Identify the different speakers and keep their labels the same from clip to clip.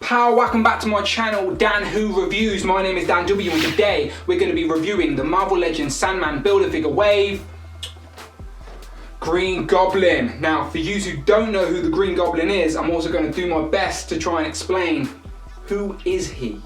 Speaker 1: power? Welcome back to my channel, Dan Who Reviews. My name is Dan W, and today we're going to be reviewing the Marvel Legends Sandman Build-A-Figure Wave Green Goblin. Now, for you who don't know who the Green Goblin is, I'm also going to do my best to try and explain who is he.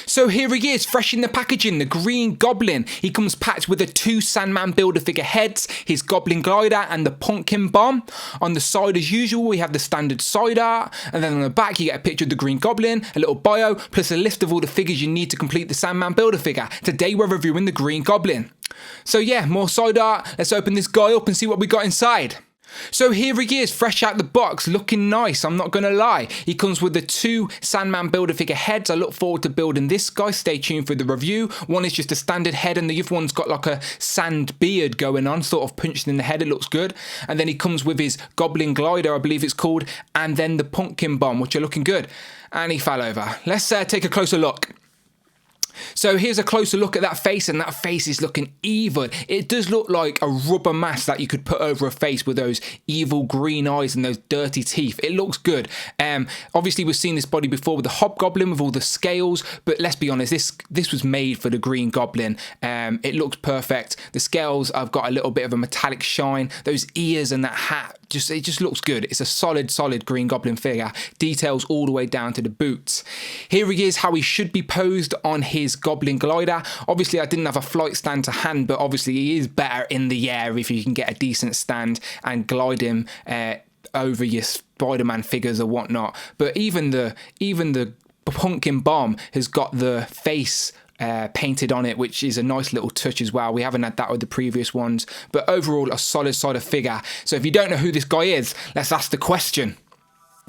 Speaker 1: So here he is, fresh in the packaging, the Green Goblin. He comes packed with the two Sandman Build-A-Figure heads, his Goblin glider and the pumpkin bomb. On the side as usual we have the standard side art, and then on the back you get a picture of the Green Goblin, a little bio, plus a list of all the figures you need to complete the Sandman Build-A-Figure. Today we're reviewing the Green Goblin. So yeah, more side art, let's open this guy up and see what we got inside. So here he is, fresh out the box, looking nice, I'm not gonna lie. He comes with the two Sandman Build-A-Figure heads. I look forward to building this guy, stay tuned for the review. One is just a standard head and the other one's got like a sand beard going on, sort of punched in the head, it looks good. And then he comes with his Goblin glider, I believe it's called, and then the pumpkin bomb, which are looking good. And he fell over. Let's take a closer look. So here's a closer look at that face, and that face is looking evil. It does look like a rubber mask that you could put over a face with those evil green eyes and those dirty teeth. It looks good. Obviously we've seen this body before with the Hobgoblin with all the scales, but let's be honest, this was made for the Green Goblin. It looks perfect. The scales have got a little bit of a metallic shine. Those ears and that hat, it just looks good. It's a solid Green Goblin figure. Details all the way down to the boots. Here he is, how he should be posed on his Goblin glider. Obviously I didn't have a flight stand to hand, but obviously he is better in the air if you can get a decent stand and glide him over your Spider-Man figures or whatnot. But even the pumpkin bomb has got the face painted on it, which is a nice little touch as well. We haven't had that with the previous ones, but overall a solid figure. So if you don't know who this guy is, let's ask the question.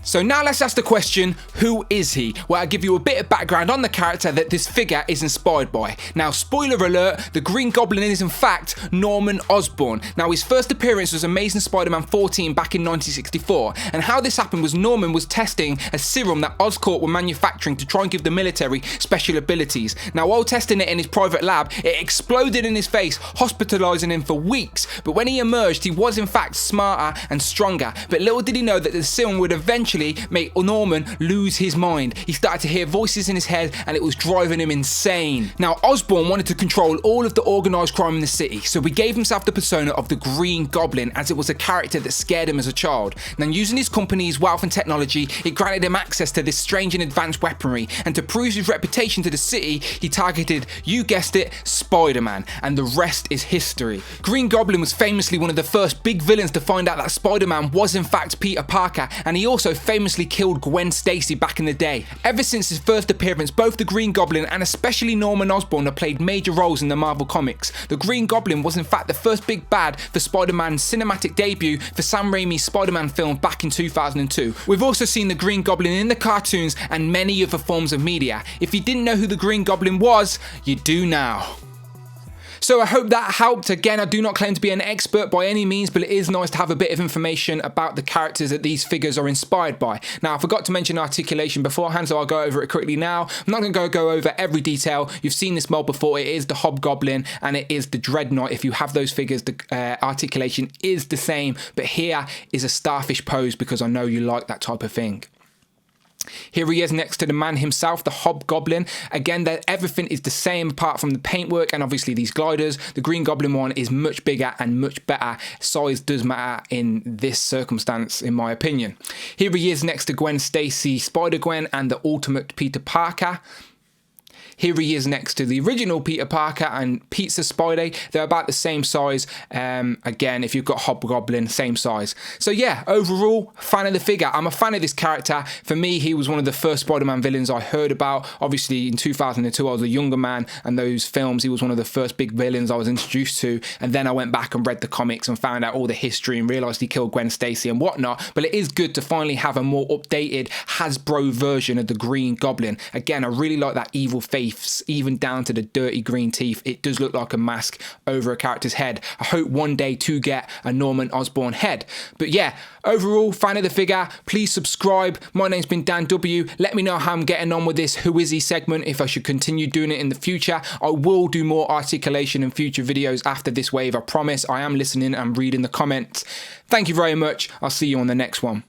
Speaker 1: So now let's ask the question, who is he? Well, I'll give you a bit of background on the character that this figure is inspired by. Now, spoiler alert, the Green Goblin is in fact Norman Osborn. Now, his first appearance was Amazing Spider-Man 14 back in 1964, and how this happened was Norman was testing a serum that Oscorp were manufacturing to try and give the military special abilities. Now, while testing it in his private lab, it exploded in his face, hospitalizing him for weeks, but when he emerged, he was in fact smarter and stronger. But little did he know that the serum would eventually make Norman lose his mind. He started to hear voices in his head and it was driving him insane. Now, Osborn wanted to control all of the organised crime in the city, so he gave himself the persona of the Green Goblin, as it was a character that scared him as a child. Then, using his company's wealth and technology, it granted him access to this strange and advanced weaponry, and to prove his reputation to the city, he targeted, you guessed it, Spider-Man, and the rest is history. Green Goblin was famously one of the first big villains to find out that Spider-Man was in fact Peter Parker, and he also famously killed Gwen Stacy back in the day. Ever since his first appearance, both the Green Goblin and especially Norman Osborn have played major roles in the Marvel Comics. The Green Goblin was in fact the first big bad for Spider-Man's cinematic debut for Sam Raimi's Spider-Man film back in 2002. We've also seen the Green Goblin in the cartoons and many other forms of media. If you didn't know who the Green Goblin was, you do now. So I hope that helped. Again, I do not claim to be an expert by any means, but it is nice to have a bit of information about the characters that these figures are inspired by. Now, I forgot to mention articulation beforehand, so I'll go over it quickly now. I'm not going to go over every detail. You've seen this mold before. It is the Hobgoblin and it is the Dreadnought. If you have those figures, the articulation is the same, but here is a starfish pose because I know you like that type of thing. Here he is next to the man himself, the Hobgoblin. Again, everything is the same apart from the paintwork and obviously these gliders. The Green Goblin one is much bigger and much better. Size does matter in this circumstance, in my opinion. Here he is next to Gwen Stacy, Spider-Gwen, and the Ultimate Peter Parker. Here he is next to the original Peter Parker and Pizza Spidey. They're about the same size. Again, if you've got Hobgoblin, same size. So yeah, overall, fan of the figure. I'm a fan of this character. For me, he was one of the first Spider-Man villains I heard about. Obviously, in 2002, I was a younger man, and those films, he was one of the first big villains I was introduced to. And then I went back and read the comics and found out all the history and realised he killed Gwen Stacy and whatnot. But it is good to finally have a more updated Hasbro version of the Green Goblin. Again, I really like that evil face teeth, even down to the dirty green teeth. It does look like a mask over a character's head. I hope one day to get a Norman Osborn head. But yeah, overall, fan of the figure. Please subscribe. My name's been Dan W. Let me know how I'm getting on with this Who Is He segment, if I should continue doing it in the future. I will do more articulation in future videos after this wave, I promise. I am listening and reading the comments. Thank you very much. I'll see you on the next one.